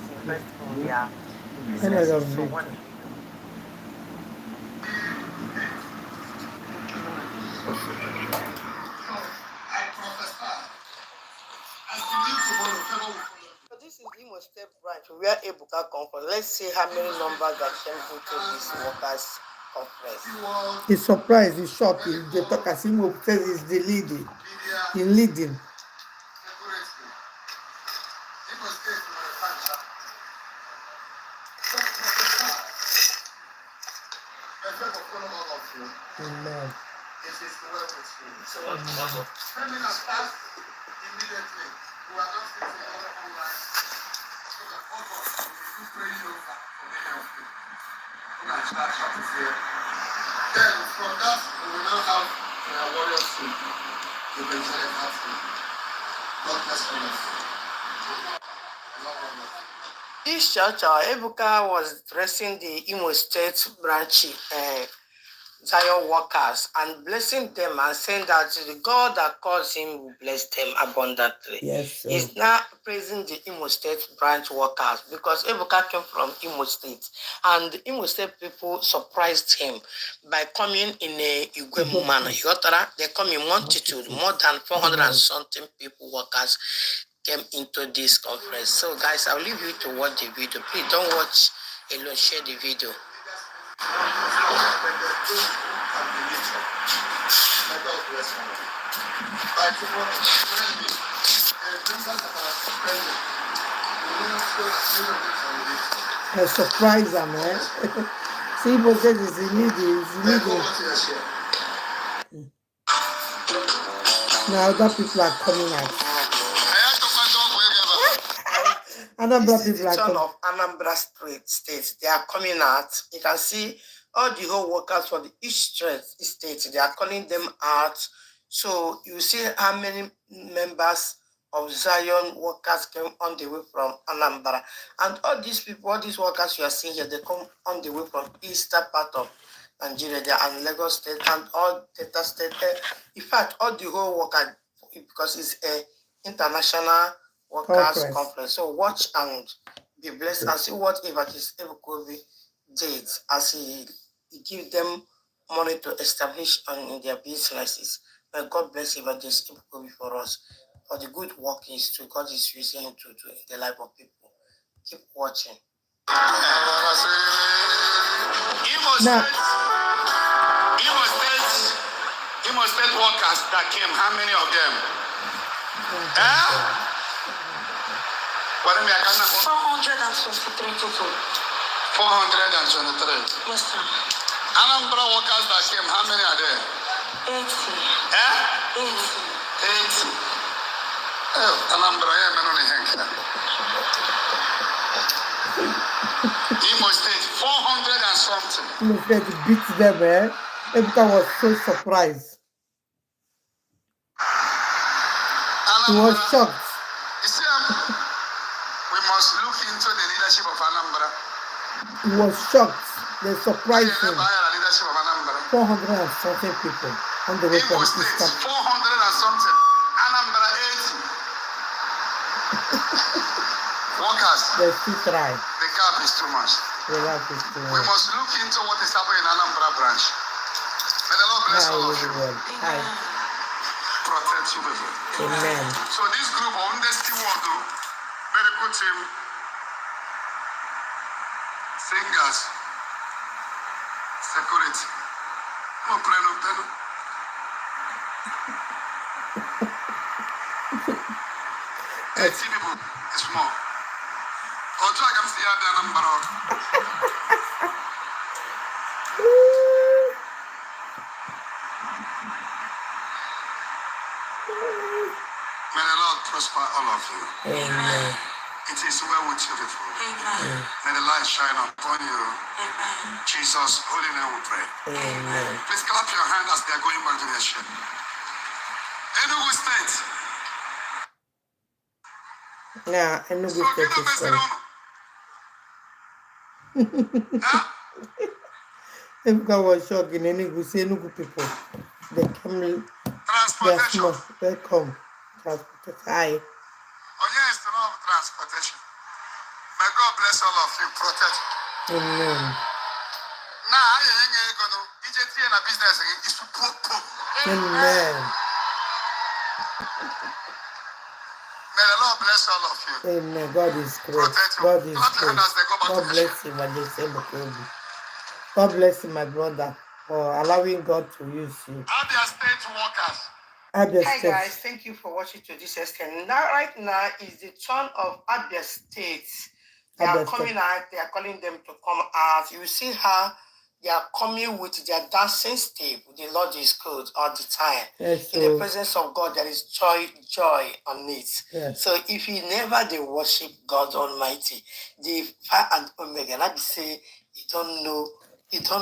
invest in their businesses. So what? So this is Imo State branch where Ebuka come from. Let's see how many numbers that came into this workers' conference. He's surprised, he's shocked. The talk as Imo says he's the leading. He's leading. Amen. Then from that, we will now have warriors team. You can say that. God bless you. This church, Ebuka was dressing the Imo State branch Zion workers and blessing them and saying that the God that calls him will bless them abundantly. Yes, sir. He's now praising the Imo State branch workers because Ebuka came from Imo State and the Imo State people surprised him by coming in a Igwe manner. They come in multitude, more than 400 and something people, workers came into this conference. So guys, I'll leave you to watch the video. Please don't watch alone, share the video. A surprise, man. See, but that is leading. Now other people are coming out. Anambra people are coming. Of Anambra State, they are coming out. You can see all the whole workers for the each state, they are calling them out. So you see how many members of Zion workers came on the way from Anambra. And all these people, all these workers you are seeing here, they come on the way from eastern part of Nigeria, they are in Lagos State and all Delta State. In fact, all the whole workers, because it's an international workers conference. So watch and be blessed and see what Evangelist Ebuka Obi did as he give them money to establish in their businesses. But God bless Evangelist Ebuka Obi for us, for the good work he's doing. God is using him to do in the life of people. Keep watching. Imo State workers that came, how many of them? 423 people. 423. Yes, sir. Anambra workers that came, how many are there? 80. 80. Anambra, Imo State, 400 and something. Imo State beat them, eh? Ebuka was so surprised. He was shocked. You see, we must look into the leadership of Anambra. He was shocked. They surprised him. Leadership of Anambra. 400 and something people on the way from Imo State, 400 and something. Anambra 80. Workers. They still try. The gap is too much. The gap is too much. We must look into what is happening in Anambra branch. May the Lord bless all of you. Hi. Protect you, baby. Amen. So this group of Honesty World, medical team, singers, security. No plan of them. 80 people is more. Although I can see the number of. May the Lord prosper all of you. Amen. It is well with you, people. Amen. May the light shine upon you. Amen. Jesus' holy name we pray. Amen. Please clap your hand as they are going back to their ship. Enugu State. Yeah, Enugu State is fine. Ebuka was shocked in Enugu people. They come, they are small. They come. Transportation. Hi. Oh, yes, to know transportation. My God bless all of you. Protect. Amen. Now, I ain't going to in a business. It's Amen. May the Lord bless all of you. Amen. God is great. God is great. God bless you, Majesty Ebuka. God bless you, my brother, for allowing God to use you. Abia State workers. Hi guys, thank you for watching to this extent. Now, right now is the turn of Abia State. They are coming out. They are calling them to come out. You see how they are coming with their dancing step. The Lord is good all the time. Yes, so in the presence of God, there is joy on it. Yes. So if you never they worship God Almighty, the Alpha and Omega, let me say, you don't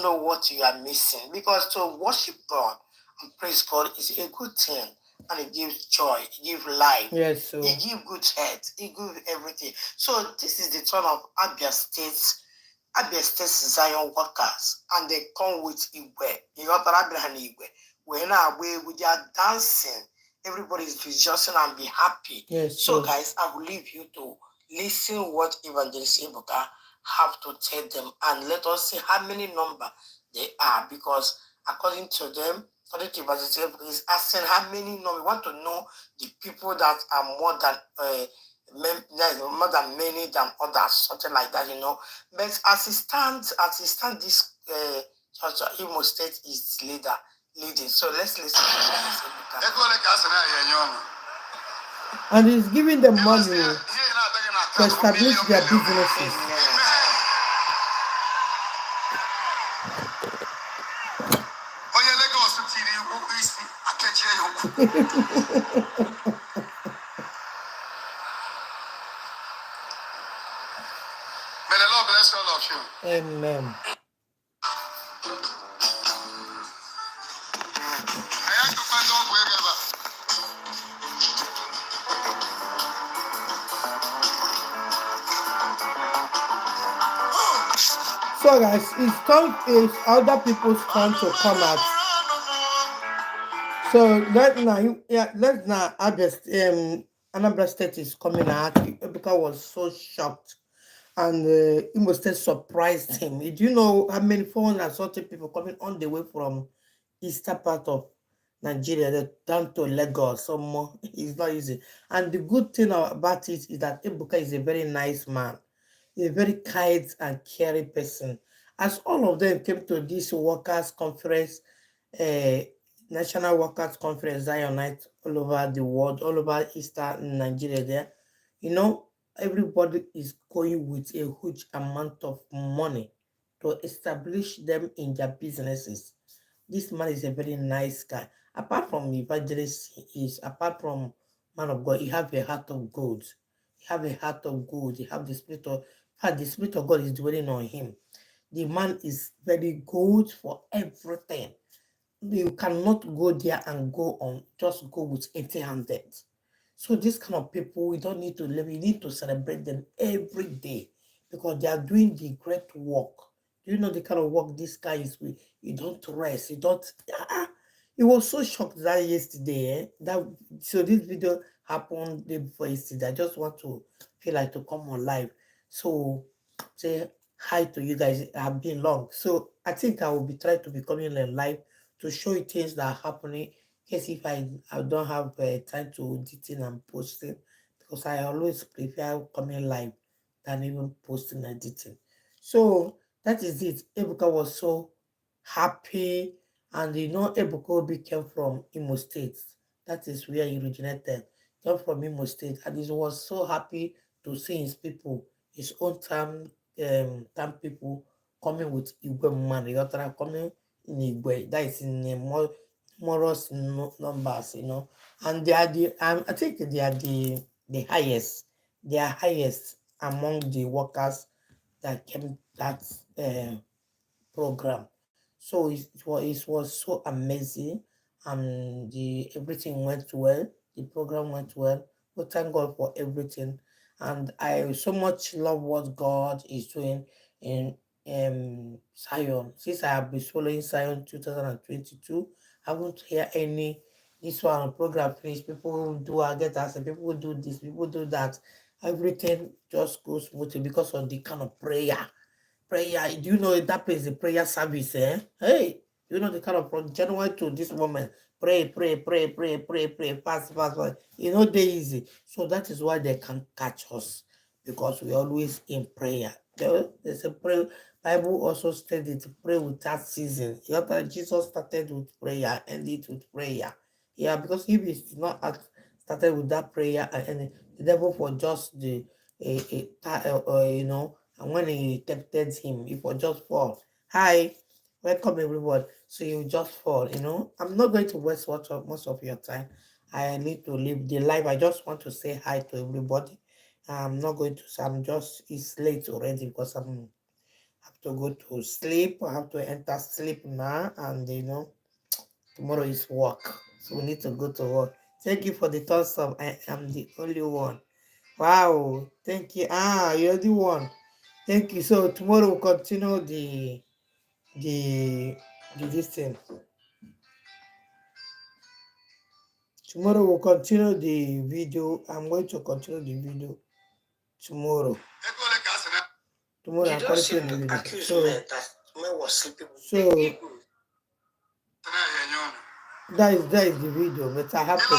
know what you are missing, because to worship God and praise God is a good thing, and it gives joy, it gives life, yes, so it gives good health, it gives everything. So this is the turn of Abia State Zion workers, and they come with Igwe. You got Abraham Igwe. We're now away with their dancing. Everybody is rejoicing and be happy. Yes, so guys, I will leave you to listen what Evangelist Ebuka have to tell them, and let us see how many number they are, because according to them, according to Evangelist Ebuka, is asking how many number. We want to know the people that are more than many than others, something like that, But as it stands, this church of Imo State is leading. So let's listen to Ebuka. And he's giving them money to establish their businesses. May the Lord bless all of you. Amen. So guys, it's other people's turn to come out. So right now, Anambra State is coming out because I was so shocked, and Imo State surprised him. Did you know how many 400 something people coming on the way from eastern part of Nigeria down to Lagos? So more, it's not easy. And the good thing about it is that Ebuka is a very nice man. He's a very kind and caring person. As all of them came to this workers' conference, uh, National Workers' Conference, Zoinites all over the world, all over Eastern Nigeria there, everybody is going with a huge amount of money to establish them in their businesses. This man is a very nice guy. Apart from evangelist, apart from man of God, he have a heart of gold. He have a heart of gold. He have the spirit of, in fact, the spirit of God is dwelling on him. The man is very good for everything. You cannot go there and just go with empty-handed. So this kind of people, we don't need to live. We need to celebrate them every day, because they are doing the great work. Do you know the kind of work this guy is with? You don't rest. You don't. He was so shocked that yesterday. So this video happened day before yesterday. I just want to feel like to come on live. So say hi to you guys. It have been long. So I think I will be trying to be coming on live to show you things that are happening. In case if I don't have time to editing and posting, because I always prefer coming live than even posting and editing. So that is it. Ebuka was so happy, and Ebuka Obi came from Imo State. That is where he originated. Came from Imo State, and he was so happy to see his people, his own time people coming with Igwe man. They are coming in Igwe. That is in Morose numbers, and they are I think they are the highest. They are highest among the workers that came that program. So it was so amazing, and everything went well. The program went well. We thank God for everything, and I so much love what God is doing in Zion. Since I have been following Zion 2022, I haven't hear any this one program finish. People do I get asked, people do this, people do that. everything just goes smoothly because of the kind of prayer. Prayer, do you know that place is a prayer service, eh? Hey, you know the kind of from January to this moment, pray, fast, fast. You know, they easy. So that is why they can catch us because we always in prayer. There's a prayer. Bible also stated to pray without ceasing. You know that Jesus started with prayer, ended with prayer. Yeah, because if it's not started with that prayer and the devil for just the you know, and when he tempted him, he will just fall. Hi, welcome everyone. So you just fall, you know. I'm not going to waste most of your time. I need to live the life. I just want to say hi to everybody. I'm not going to say it's late already because have to go to sleep. I have to enter sleep now, and you know, tomorrow is work. So we need to go to work. Thank you for the thumbs up. I am the only one. Wow, thank you. You're the one. Thank you. So tomorrow we'll continue the this thing. Tomorrow we'll continue the video. I'm going to continue the video tomorrow. Tomorrow I'm continuing the video. So that is the video, but I have to go.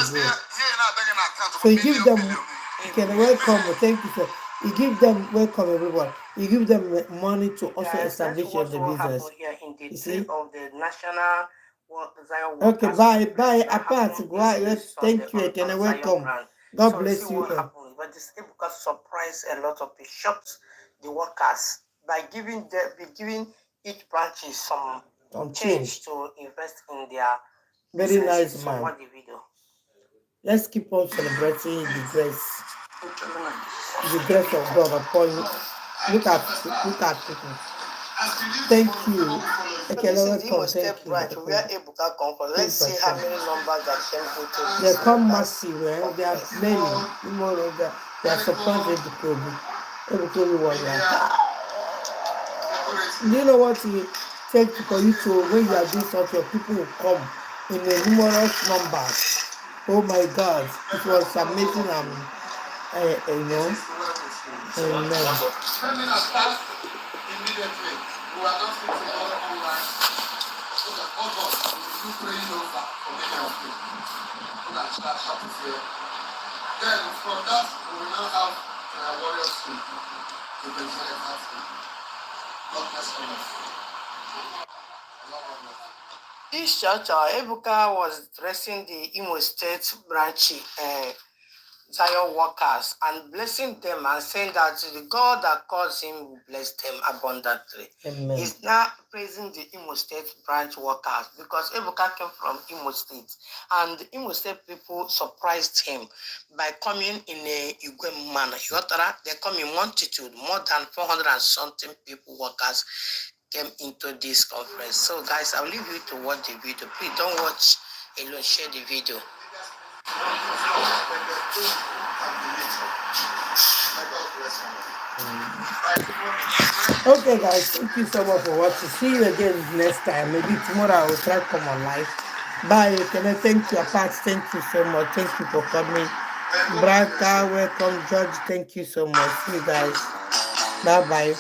So you give them, you can welcome. Thank you, sir. You give them welcome, everyone. You give them money to also establish your business. You see? Of the national Okay, bye. Apart, thank you. Can I welcome? God bless you. But this Ebuka surprised a lot of people, shocked the workers by giving each branch some change to invest in their very nice man. Watch the video. Let's keep on celebrating the grace of God upon you. Look at people. Thank you. Okay, welcome. Thank you. Where Ebuka come from. Let's see how many numbers that came to. They come massive, man. They are many. Tomorrow they are surprised Ebuka Obi was like, do you know what it takes for you to, when you are doing such, your people will come in a numerous numbers. Oh my God, it was amazing. You know, amen. Then from that, we will now have warriors to the this church, Ebuka was dressing the Imo State branch Zion workers and blessing them and saying that the God that calls him will bless them abundantly. Amen. He's now praising the Imo State branch workers because Ebuka came from Imo State and the Imo State people surprised him by coming in a Igwe manner. They come in multitude, more than 400 and something people, workers came into this conference. So guys, I'll leave you to watch the video. Please don't watch alone, share the video. Okay guys, thank you so much for watching. See you again next time. Maybe tomorrow I will try to come on live. Bye. Can I thank you, Apart? Thank you so much. Thank you for coming. Braka, welcome. George, thank you so much. See you guys. Bye bye.